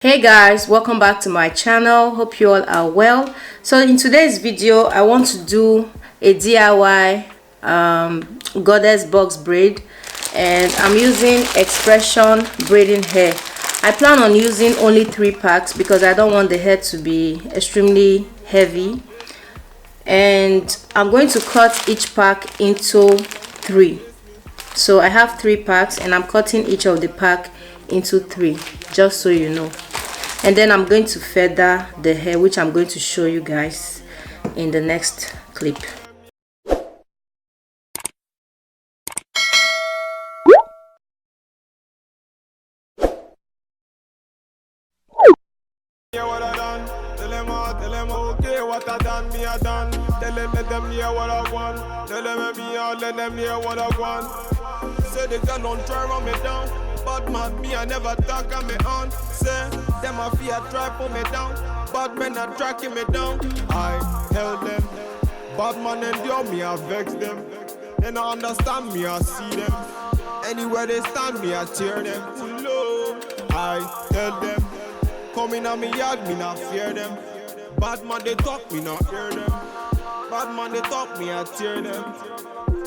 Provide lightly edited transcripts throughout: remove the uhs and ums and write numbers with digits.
Hey guys, welcome back to my channel. Hope you all are well. So in today's video I want to do a DIY goddess box braid, and I'm using expression braiding hair. I plan on using only 3 packs because I don't want the hair to be extremely heavy, and I'm going to cut each pack into 3. So I have 3 packs and I'm cutting each of the pack into 3, just so you know. And then I'm going to feather the hair, which I'm going to show you guys in the next clip. Say the girl don't try run me down, but man me I never talk on me on. Say them a fear try pull me down, but men are tracking me down. I held them, but man endure me I vex them. They don't understand me I see them. Anywhere they stand me I tear them. Low, I tell them, coming on me yard me not fear them. Bad man they talk me not hear them. Bad man they talk me I tear them.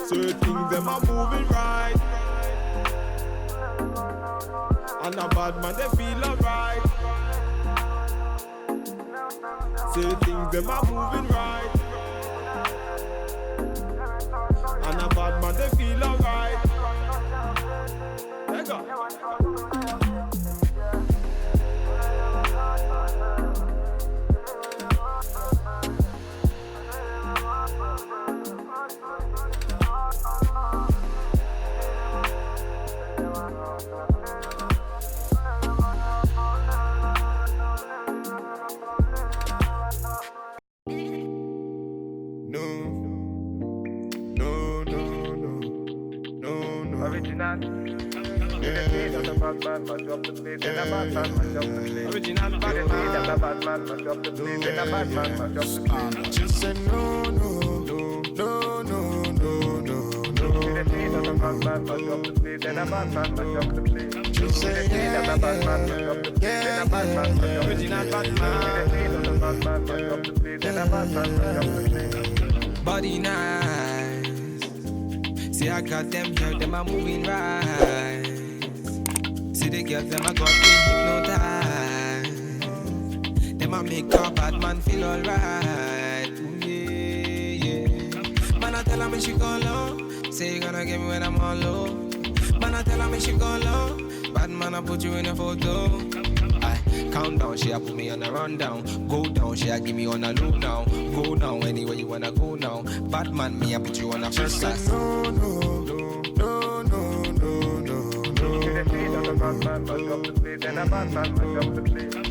So things them are moving right, and a bad man they feel alright. Say things them are moving right, and a bad man they feel alright. Let go. Original. Just say no, no, no, no, no, no, no, no. Just say body nice. See I got them here, them are moving right. See the girls, them I got me hypnotized. Them I make a bad man feel alright. Ooh, yeah, yeah. Man I tell her me she go low, say you gonna get me when I'm all low. Man I tell her me she go low, bad man I put you in a photo. Count down, she a put me on a rundown. Go down, she a give me on a low now. Go now, anywhere you wanna go now. Bad man, me a put you on a first class. No, no, no, no, no, no, no, no.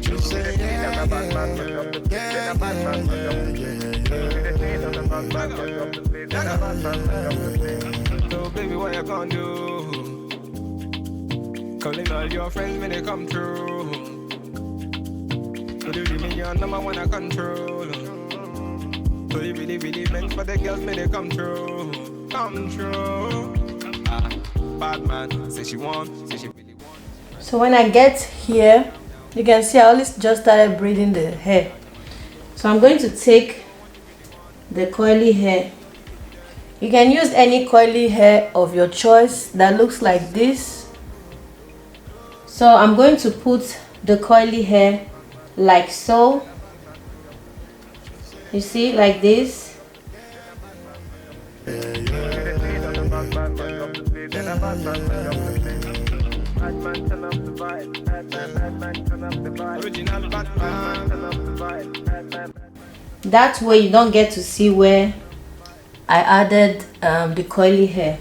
Just say yeah, so baby, what you gonna do? Calling all your friends when they come through. So you really your number one I control. So you really, really meant for the girls when they come through. Come through. Bad man, say she want, say she really want. So when I get here, you can see I only just started braiding the hair. So I'm going to take the coily hair. You can use any coily hair of your choice that looks like this. So I'm going to put the coily hair like so. You see, like this. That way you don't get to see where I added the coily hair.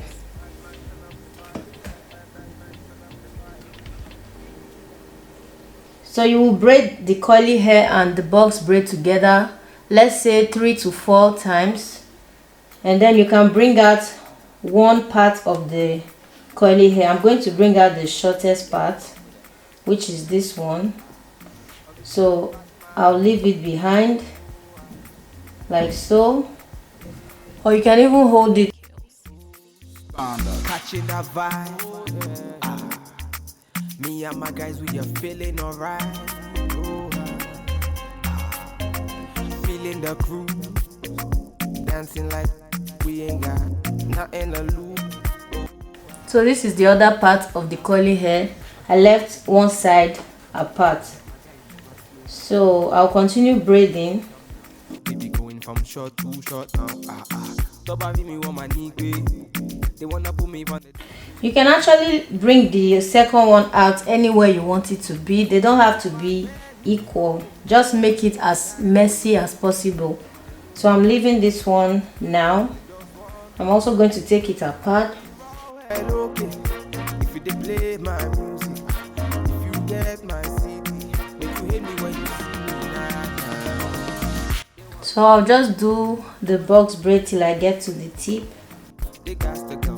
So you will braid the coily hair and the box braid together, let's say 3 to 4 times, and then you can bring out one part of the coily hair. I'm going to bring out the shortest part, which is this one. So I'll leave it behind like so, or you can even hold it. Catching that vibe. Me and my guys, we are feeling alright. in the crew, dancing like we ain't got nothing to lose. So this is the other part of the curly hair. I left one side apart, so I'll continue braiding. Baby going from short to short now. Me want my knee. They wanna put me on the... You can actually bring the second one out anywhere you want it to be. They don't have to be equal. Just make it as messy as possible. So I'm leaving this one now. I'm also going to take it apart. If you play my music, if you get my CD, if you hit me when you see me. So I'll just do the box braid till I get to the tip. They got to go.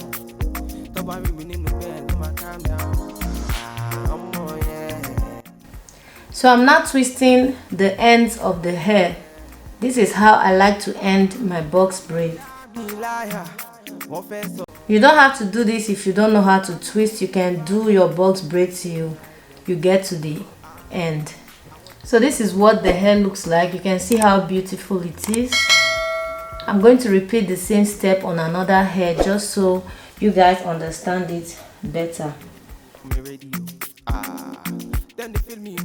So I'm not twisting the ends of the hair. This is how I like to end my box braid. You don't have to do this if you don't know how to twist. You can do your box braid till you get to the end. So this is what the hair looks like. You can see how beautiful it is. I'm going to repeat the same step on another hair just so you guys understand it better. Then they feel me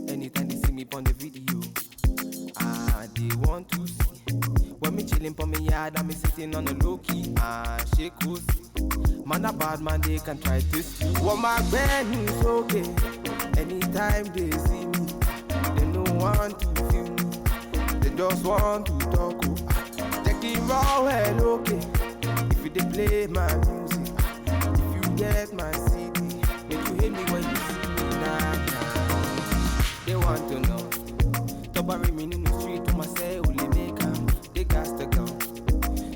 anytime they see me on the video. They want to see when me chilling for me yard and me sitting on the low key. Shake goes. Man a bad man, they can try this. What my band is okay. Anytime they see me, they don't want to feel me. They just want to talk. Check it raw and okay. If you play my music, if you get my CD, if you hit me when you see me, they want to know. Tobari me in the street to myself, only make them. They got to go.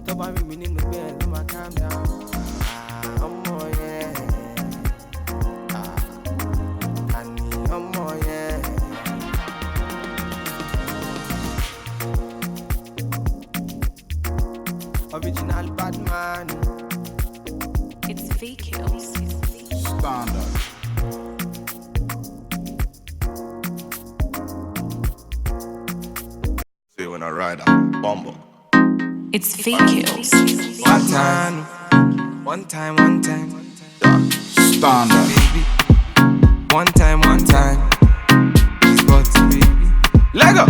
Tobari me in the bed, do my calm down. Original bad man. It's VKills. Standard. See when I ride a bumble. It's VKills. One time. Standard. Baby. One time. It's got to baby. Lego.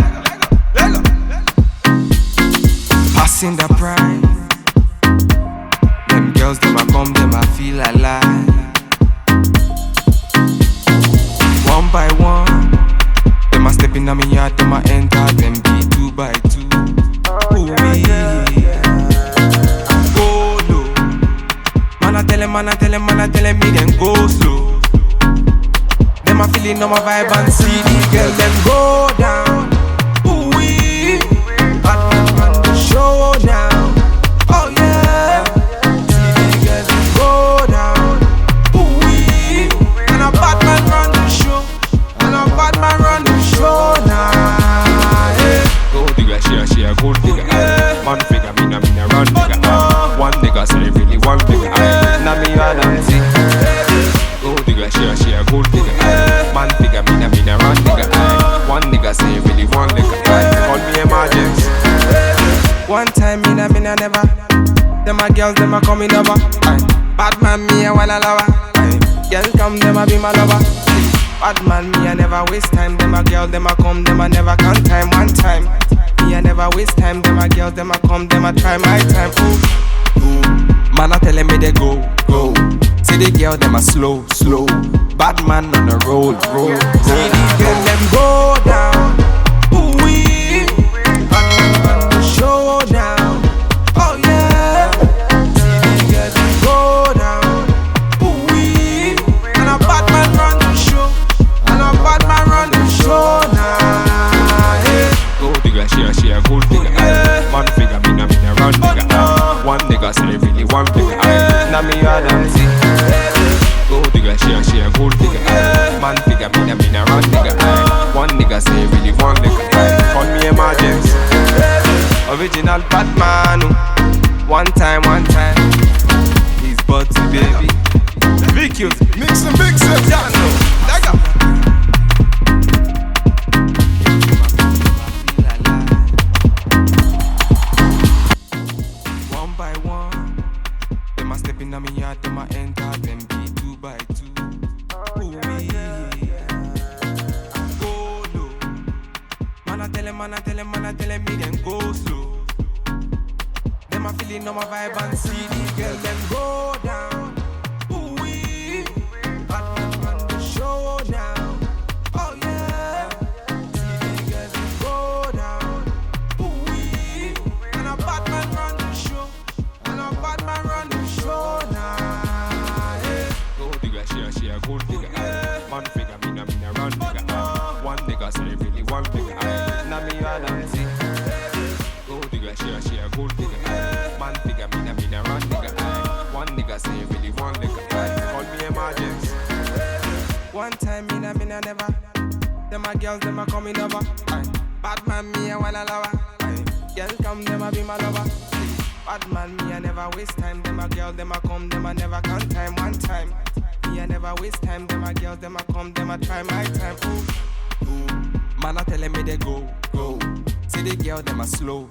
Passing the prime. Them girls, them a come, them a feel alive. One by one, them a step in on me yard, them a enter, them be 2 by 2. Ooh, yeah. Go low. Man a tell me them go slow. Them a feeling on my vibe and see the girl, them go down. Ooh, wee. Bad man on the show now. Oh yeah. See the girl, them go down. Ooh, wee. And a bad man run the show. Now. Yeah. Go digga, she a gold digga. Man figure, me na run digga. One nigga say really one digga. Now me a dancing. Go digga, she a gold digga. Man figure, me na run digga. One nigga say really one digga. Call me emergency. One time me na never. Them a girls, them a coming over. Bad man me a wanna lover. Girl come, them a be my lover. Bad man me a never waste time. Them a girl, them a come, them a never count time. One time me a never waste time. Them a girls, them a come, them a try my time. Ooh. Man a telling me they go. See the girl, them a slow. Bad man on the road. See the girl, them go down. Ooh wee. Bad man on the show now. Oh yeah. See the girl, them go down. Ooh wee. And a bad man run the show. Now. Yeah. Go digga, she a gold digga. Man figure, me na run digga. One nigga say really one digga. Now me a dancing. Go digga, she a gold digga. Man figure, me na run digga. One nigga say really one digga. Call me emergency. Original Batman. One time. He's butty baby. VQs. Mix and mix it. tell him me then go slow. Them a feeling on my vibe and see the girl them go down. Ooh wee, hot man on the show now. Oh yeah, see the girl them go down. Ooh wee, and a bad man run the show, and a bad man run the show now. Yeah. Go digga, she a gold digga. Man figure, me na run digga. One nigga say really one nigga. Na me all and see. Go digga, she a gold digga. Man figure, me na run digga. One nigga say really one nigga. Call me emergency. One time me na never. Them a girls, them a coming over. Bad man, me a wanna lover. Girl come, them a be my lover. Bad man, me a never waste time. Them a girl, them a come, them a never count time. One time, me a never waste time. Them a girls, them a come, them a try my time. Ooh, ooh. Man a telling me they go. See the girl, them a slow.